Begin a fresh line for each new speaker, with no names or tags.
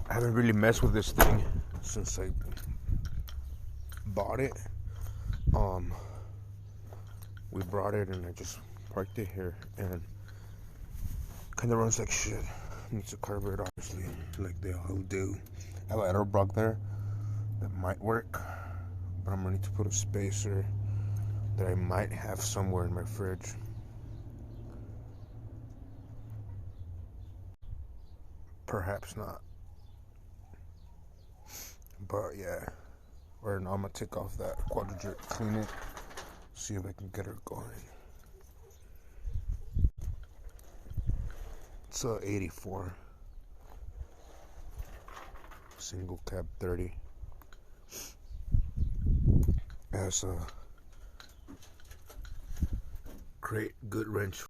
I haven't really messed with this thing since I bought it. We brought it and I just parked it here, and kind of runs like shit. Needs a carburetor, obviously, like they all do. I have an air block there that might work, but I'm gonna need to put a spacer that I might have somewhere in my fridge. Perhaps not. But yeah. Right now I'm gonna take off that quadrijet, clean it, see if I can get her going. It's a 84 single cab 30. Has a great good wrench